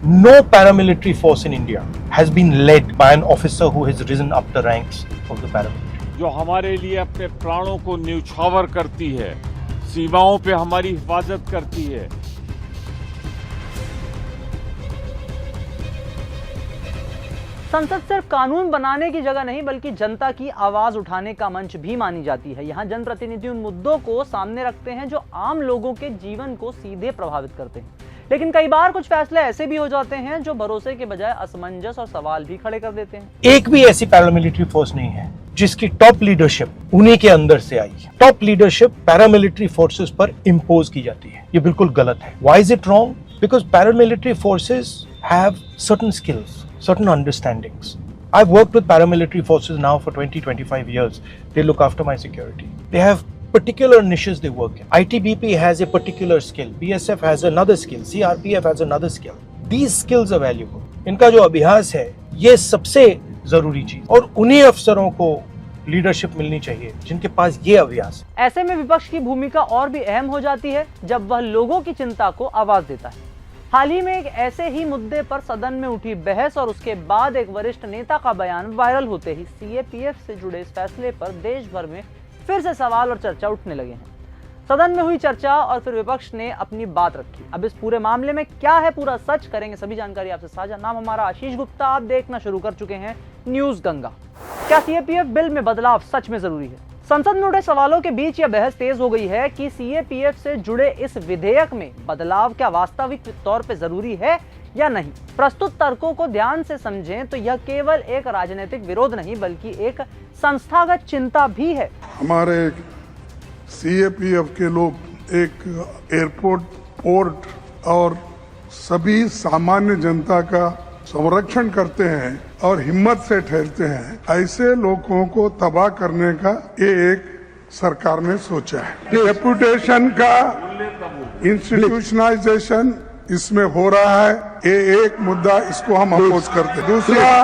No paramilitary force in India has been led by an officer who has risen up the ranks of the paramilitary. जो हमारे लिए अपने प्राणों को न्यौछावर करती है, सीमाओं पे हमारी हिफाजत करती है। संसद सिर्फ कानून बनाने की जगह नहीं बल्कि जनता की आवाज उठाने का मंच भी मानी जाती है। यहाँ जनप्रतिनिधि उन मुद्दों को सामने रखते हैं जो आम लोगों के जीवन को सीधे प्रभावित करते हैं। लेकिन कई बार कुछ फैसले ऐसे भी हो जाते हैं जो भरोसे के बजाय असमंजस और सवाल भी खड़े कर देते हैं। एक भी ऐसी पैरामिलिट्री फोर्स नहीं है जिसकी टॉप लीडरशिप उन्हीं के अंदर से आई है। टॉप लीडरशिप पैरामिलिट्री फोर्सेस पर इम्पोज की जाती है, ये बिल्कुल गलत है। Why is it wrong? Because paramilitary forces have certain skills, certain understandings. I've worked with paramilitary forces now for 20-25 years. They look after my security. They have particular niches they work in. ITBP has a particular skill. BSF has another skill. CRPF has another skill. These skills are valuable. इनका जो अभ्यास है ये सबसे जरूरी चीज, और उन्हीं अफसरों को लीडरशिप मिलनी चाहिए जिनके पास ये अभ्यास है। ऐसे में विपक्ष की भूमिका और भी अहम हो जाती है जब वह लोगों की चिंता को आवाज देता है। हाल ही में एक ऐसे ही मुद्दे पर सदन में उठी बहस और उसके बाद एक वरिष्ठ नेता का बयान वायरल होते ही सीएपीएफ से जुड़े इस फैसले पर देश भर में फिर से सवाल और चर्चा उठने लगे हैं। सदन में हुई चर्चा और फिर विपक्ष ने अपनी बात रखी। अब इस पूरे मामले में क्या है पूरा सच, करेंगे सभी जानकारी आपसे साझा। नाम हमारा आशीष गुप्ता, आप देखना शुरू कर चुके हैं न्यूज गंगा। क्या सीएपीएफ बिल में बदलाव सच में जरूरी है? संसद में उठे सवालों के बीच यह बहस तेज हो गई है कि सीएपीएफ से जुड़े इस विधेयक में बदलाव क्या वास्तविक तौर पे जरूरी है या नहीं। प्रस्तुत तर्कों को ध्यान से समझें तो यह केवल एक राजनीतिक विरोध नहीं बल्कि एक संस्थागत चिंता भी है। हमारे सीएपीएफ के लोग एक एयरपोर्ट, पोर्ट और सभी सामान्य जनता का संरक्षण करते हैं और हिम्मत से ठहरते हैं। ऐसे लोगों को तबाह करने का ये एक सरकार ने सोचा है। रेपुटेशन का इंस्टीट्यूशनलाइजेशन इसमें हो रहा है, ये एक मुद्दा, इसको हम अपोज करते हैं। दूसरा,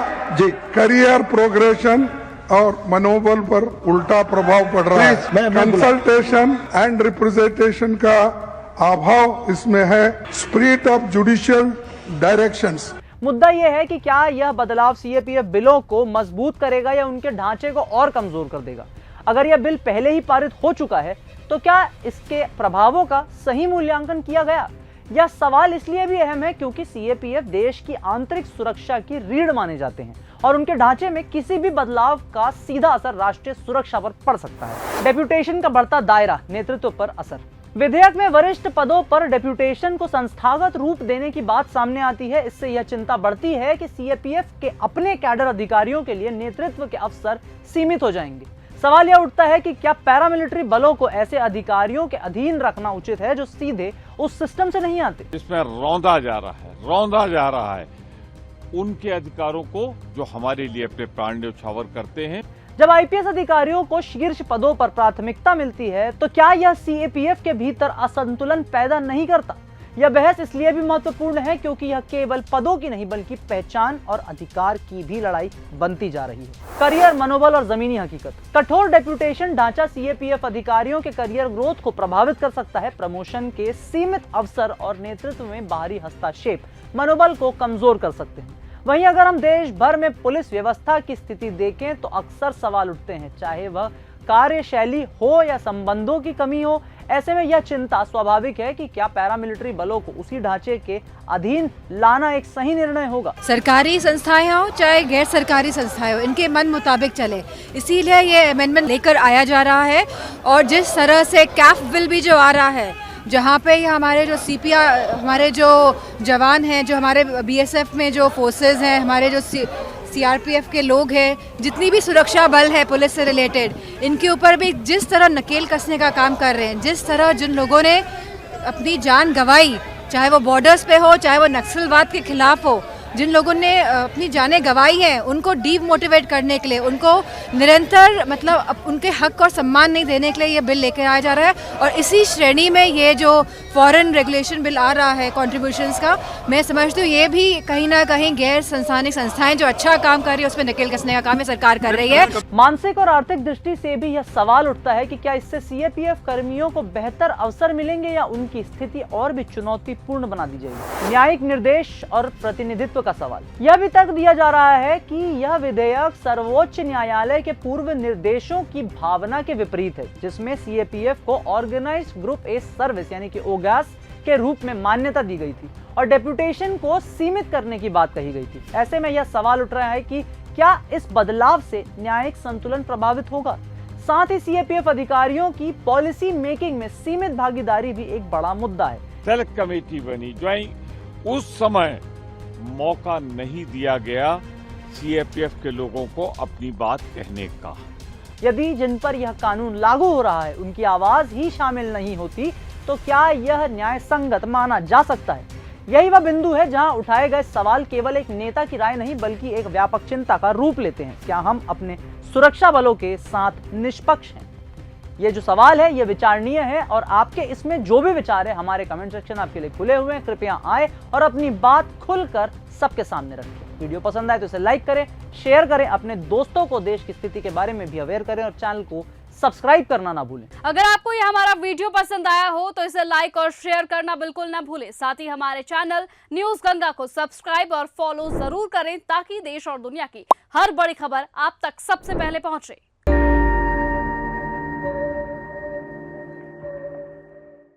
करियर प्रोग्रेशन और मनोबल पर उल्टा प्रभाव पड़ रहा है। कंसल्टेशन एंड रिप्रेजेंटेशन का अभाव इसमें है। Spirit of judicial directions. मुद्दा यह है कि क्या यह बदलाव सीएपीएफ बिलों को मजबूत करेगा या उनके ढांचे को और कमजोर कर देगा। अगर यह बिल पहले ही पारित हो चुका है तो क्या इसके प्रभावों का सही मूल्यांकन किया गया? यह सवाल इसलिए भी अहम है क्योंकि सीएपीएफ देश की आंतरिक सुरक्षा की रीढ़ माने जाते हैं और उनके ढांचे में किसी भी बदलाव का सीधा असर राष्ट्रीय सुरक्षा पर पड़ सकता है। डेप्यूटेशन का बढ़ता दायरा, नेतृत्व पर असर। विधेयक में वरिष्ठ पदों पर डेप्यूटेशन को संस्थागत रूप देने की बात सामने आती है। इससे यह चिंता बढ़ती है कि सीएपीएफ के अपने कैडर अधिकारियों के लिए नेतृत्व के अवसर सीमित हो जाएंगे। सवाल यह उठता है कि क्या पैरामिलिट्री बलों को ऐसे अधिकारियों के अधीन रखना उचित है जो सीधे उस सिस्टम से नहीं आते। इसमें रौंदा जा रहा है उनके अधिकारों को जो हमारे लिए अपने प्राण न्यौछावर करते हैं। जब आईपीएस अधिकारियों को शीर्ष पदों पर प्राथमिकता मिलती है तो क्या यह सीएपीएफ के भीतर असंतुलन पैदा नहीं करता? यह बहस इसलिए भी महत्वपूर्ण है क्योंकि यह केवल पदों की नहीं बल्कि पहचान और अधिकार की भी लड़ाई बनती जा रही है। करियर, मनोबल और जमीनी हकीकत। कठोर डेप्यूटेशन ढांचा सीएपीएफ अधिकारियों के करियर ग्रोथ को प्रभावित कर सकता है। प्रमोशन के सीमित अवसर और नेतृत्व में बाहरी हस्तक्षेप मनोबल को कमजोर कर सकते हैं। वहीं अगर हम देश भर में पुलिस व्यवस्था की स्थिति देखें तो अक्सर सवाल उठते हैं, चाहे वह कार्यशैली हो या संबंधों की कमी हो। ऐसे में यह चिंता स्वाभाविक है कि क्या पैरामिलिट्री बलों को उसी ढांचे के अधीन लाना एक सही निर्णय होगा। सरकारी संस्थाएं हो चाहे गैर सरकारी संस्थाएं हो, इनके मन मुताबिक चले, इसीलिए ये अमेंडमेंट लेकर आया जा रहा है। और जिस तरह से कैफ बिल भी जो आ रहा है, जहाँ पे हमारे जो सीपीआर, हमारे जो जवान हैं, जो हमारे बीएसएफ में जो फोर्सेस हैं, हमारे जो सीआरपीएफ के लोग हैं, जितनी भी सुरक्षा बल है पुलिस से रिलेटेड, इनके ऊपर भी जिस तरह नकेल कसने का काम कर रहे हैं, जिस तरह जिन लोगों ने अपनी जान गंवाई, चाहे वो बॉर्डर्स पे हो चाहे वो नक्सलवाद के खिलाफ हो, जिन लोगों ने अपनी जानें गंवाई हैं उनको डीमोटिवेट करने के लिए, उनको निरंतर मतलब उनके हक और सम्मान नहीं देने के लिए ये बिल लेकर आया जा रहा है। और इसी श्रेणी में ये जो फॉरेन रेगुलेशन बिल आ रहा है कॉन्ट्रीब्यूशंस का, मैं समझती हूँ ये भी कहीं ना कहीं गैर संस्थानिक संस्थाएं जो अच्छा काम कर रही है उसमें नकेल कसने का काम है सरकार कर रही है। मानसिक और आर्थिक दृष्टि से भी यह सवाल उठता है कि क्या इससे सीएपीएफ कर्मियों को बेहतर अवसर मिलेंगे या उनकी स्थिति और भी चुनौतीपूर्ण बना दी जाएगी। न्यायिक निर्देश और प्रतिनिधित्व का सवाल। यह भी तर्क दिया जा रहा है कि यह विधेयक सर्वोच्च न्यायालय के पूर्व निर्देशों की भावना के विपरीत है, जिसमें सीएपीएफ को ऑर्गेनाइज्ड ग्रुप ए सर्विस यानी कि ओगैस के रूप में मान्यता दी गई थी और डेप्यूटेशन को सीमित करने की बात कही गई थी। ऐसे में यह सवाल उठ रहा है कि क्या इस बदलाव से न्यायिक संतुलन प्रभावित होगा। साथ ही सीएपीएफ अधिकारियों की पॉलिसी मेकिंग में सीमित भागीदारी भी एक बड़ा मुद्दा है। सेलेक्ट कमेटी बनी, जो उस समय मौका नहीं दिया गया सीएपीएफ के लोगों को अपनी बात कहने का। यदि जिन पर यह कानून लागू हो रहा है उनकी आवाज ही शामिल नहीं होती तो क्या यह न्याय संगत माना जा सकता है। यही वह बिंदु है जहां उठाए गए सवाल केवल एक नेता की राय नहीं बल्कि एक व्यापक चिंता का रूप लेते हैं। क्या हम अपने सुरक्षा बलों के साथ निष्पक्ष हैं? ये जो सवाल है ये विचारणीय है और आपके इसमें जो भी विचार है हमारे कमेंट सेक्शन आपके लिए खुले हुए हैं। कृपया आए और अपनी बात खुलकर सबके सामने रखें। वीडियो पसंद आए तो इसे लाइक करें, शेयर करें, अपने दोस्तों को देश की स्थिति के बारे में भी अवेयर करें और चैनल को सब्सक्राइब करना ना भूलें। अगर आपको यह हमारा वीडियो पसंद आया हो तो इसे लाइक और शेयर करना बिल्कुल ना भूलें। साथ ही हमारे चैनल न्यूज गंगा को सब्सक्राइब और फॉलो जरूर करें ताकि देश और दुनिया की हर बड़ी खबर आप तक सबसे पहले पहुंचे।